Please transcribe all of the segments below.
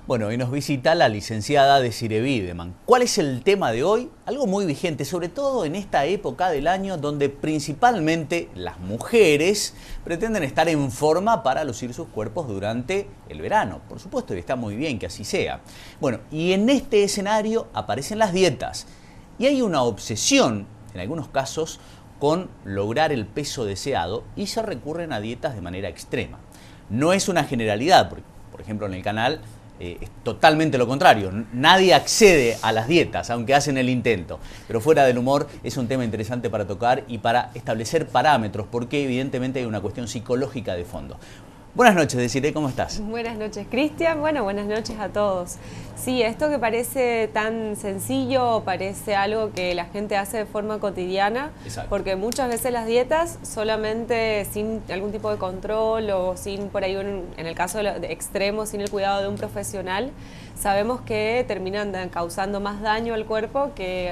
Bueno, hoy nos visita la licenciada Desiree Bideman. ¿Cuál es el tema de hoy? Algo muy vigente, sobre todo en esta época del año donde principalmente las mujeres pretenden estar en forma para lucir sus cuerpos durante el verano. Por supuesto que está muy bien que así sea. Bueno, y en este escenario aparecen las dietas. Y hay una obsesión, en algunos casos, con lograr el peso deseado y se recurren a dietas de manera extrema. No es una generalidad, porque, por ejemplo, en el canal es totalmente lo contrario. Nadie accede a las dietas, aunque hacen el intento. Pero fuera del humor, es un tema interesante para tocar y para establecer parámetros, porque evidentemente hay una cuestión psicológica de fondo. Buenas noches, Desiree, ¿cómo estás? Buenas noches, Cristian. Bueno, buenas noches a todos. Sí, esto que parece tan sencillo, parece algo que la gente hace de forma cotidiana. Exacto. Porque muchas veces las dietas, solamente sin algún tipo de control o sin por ahí, en el caso de extremo, sin el cuidado de un profesional, sabemos que terminan causando más daño al cuerpo que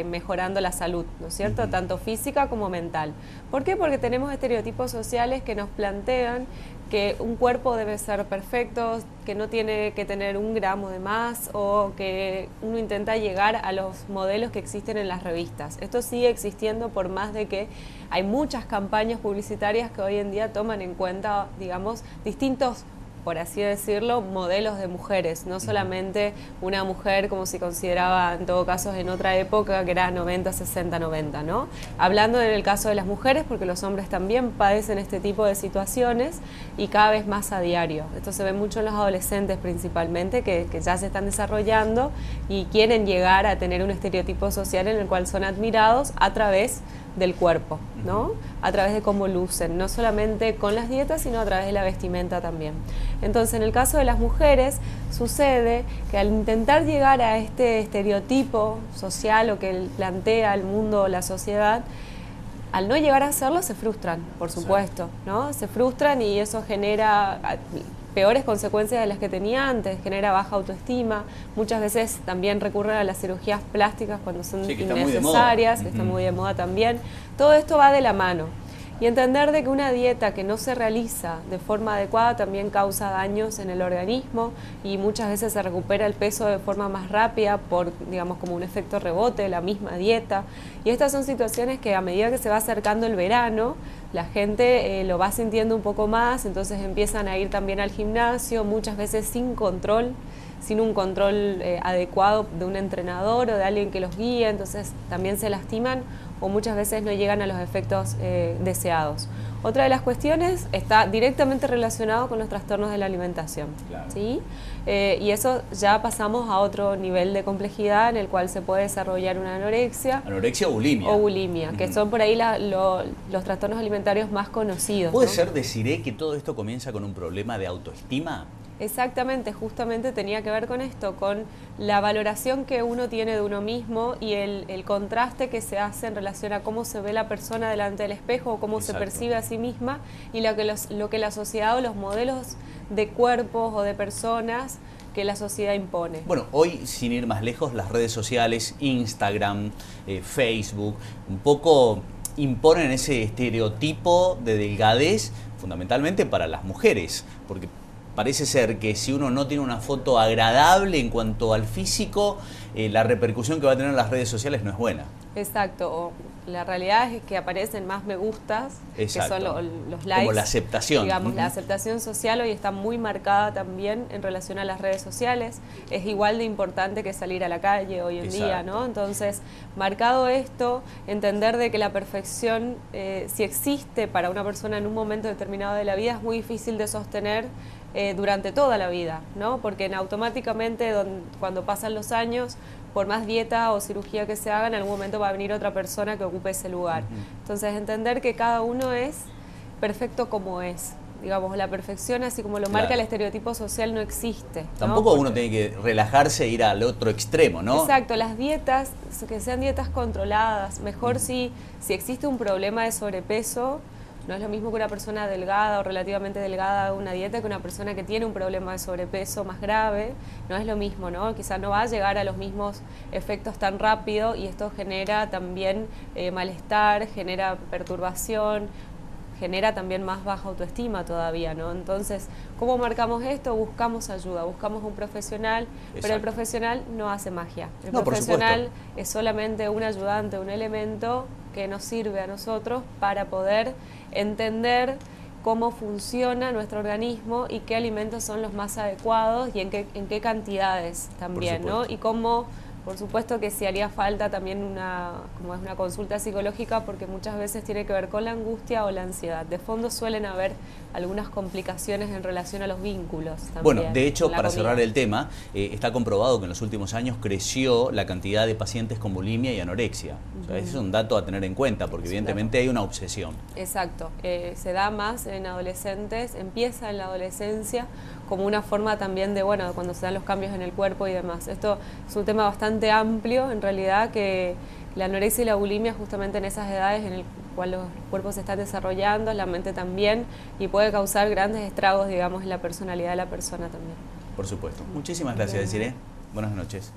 mejorando la salud, ¿no es cierto? Tanto física como mental. ¿Por qué? Porque tenemos estereotipos sociales que nos plantean que un cuerpo debe ser perfecto, que no tiene que tener un gramo de más o que uno intenta llegar a los modelos que existen en las revistas. Esto sigue existiendo por más de que hay muchas campañas publicitarias que hoy en día toman en cuenta, digamos, distintos, por así decirlo, modelos de mujeres, no solamente una mujer como se consideraba en todo caso en otra época, que era 90, 60, 90, ¿no? Hablando en el caso de las mujeres, porque los hombres también padecen este tipo de situaciones y cada vez más a diario. Esto se ve mucho en los adolescentes principalmente, que ya se están desarrollando y quieren llegar a tener un estereotipo social en el cual son admirados a través del cuerpo, ¿no? A través de cómo lucen, no solamente con las dietas, sino a través de la vestimenta también. Entonces, en el caso de las mujeres, sucede que al intentar llegar a este estereotipo social o que plantea el mundo, la sociedad, al no llegar a hacerlo se frustran, por supuesto, ¿no? Se frustran y eso genera peores consecuencias de las que tenía antes, genera baja autoestima, muchas veces también recurren a las cirugías plásticas cuando son innecesarias, que está muy de moda también. Todo esto va de la mano. Y entender de que una dieta que no se realiza de forma adecuada también causa daños en el organismo y muchas veces se recupera el peso de forma más rápida por, digamos, como un efecto rebote de la misma dieta. Y estas son situaciones que a medida que se va acercando el verano, la gente lo va sintiendo un poco más, entonces empiezan a ir también al gimnasio, muchas veces sin control, sin un control adecuado de un entrenador o de alguien que los guíe, entonces también se lastiman o muchas veces no llegan a los efectos deseados. Otra de las cuestiones está directamente relacionado con los trastornos de la alimentación, claro. ¿Sí? Y eso ya pasamos a otro nivel de complejidad en el cual se puede desarrollar una anorexia. ¿Anorexia o bulimia? O bulimia, que son por ahí los trastornos alimentarios más conocidos. ¿Puede ser, Desiree, que todo esto comienza con un problema de autoestima? Exactamente, justamente tenía que ver con esto, con la valoración que uno tiene de uno mismo y el contraste que se hace en relación a cómo se ve la persona delante del espejo o cómo se percibe a sí misma y lo que la sociedad o los modelos de cuerpos o de personas que la sociedad impone. Bueno, hoy, sin ir más lejos, las redes sociales, Instagram, Facebook, un poco imponen ese estereotipo de delgadez fundamentalmente para las mujeres, porque parece ser que si uno no tiene una foto agradable en cuanto al físico, la repercusión que va a tener en las redes sociales no es buena. Exacto. La realidad es que aparecen más me gustas, exacto, que son los likes. Como la aceptación. Digamos, la aceptación social hoy está muy marcada también en relación a las redes sociales. Es igual de importante que salir a la calle hoy en día, ¿no? Entonces, marcado esto, entender de que la perfección, si existe para una persona en un momento determinado de la vida, es muy difícil de sostener durante toda la vida, ¿no? Porque automáticamente cuando pasan los años, por más dieta o cirugía que se haga, en algún momento va a venir otra persona que ocupe ese lugar. Entonces, entender que cada uno es perfecto como es. Digamos, la perfección, así como lo marca el estereotipo social, no existe, ¿no? Tampoco uno tiene que relajarse e ir al otro extremo, ¿no? Exacto, las dietas, que sean dietas controladas. Mejor si existe un problema de sobrepeso, no es lo mismo que una persona delgada o relativamente delgada haga una dieta que una persona que tiene un problema de sobrepeso más grave. No es lo mismo, ¿no? Quizás no va a llegar a los mismos efectos tan rápido y esto genera también malestar, genera perturbación, genera también más baja autoestima todavía, ¿no? Entonces, ¿cómo marcamos esto? Buscamos ayuda, buscamos un profesional, Exacto. pero el profesional no hace magia. El No, profesional es solamente un ayudante, un elemento que nos sirve a nosotros para poder entender cómo funciona nuestro organismo y qué alimentos son los más adecuados y en qué cantidades también, ¿no? Y cómo, por supuesto que si haría falta también como es una consulta psicológica, porque muchas veces tiene que ver con la angustia o la ansiedad. De fondo suelen haber algunas complicaciones en relación a los vínculos también. Bueno, de hecho, para cerrar el tema, está comprobado que en los últimos años creció la cantidad de pacientes con bulimia y anorexia. O sea, ese es un dato a tener en cuenta, porque evidentemente hay una obsesión. Exacto. Se da más en adolescentes, empieza en la adolescencia como una forma también de, bueno, cuando se dan los cambios en el cuerpo y demás. Esto es un tema bastante amplio, en realidad, que la anorexia y la bulimia justamente en esas edades en el cual los cuerpos se están desarrollando, la mente también, y puede causar grandes estragos, digamos, en la personalidad de la persona también. Por supuesto. Muchísimas gracias, Desiree. Buenas noches.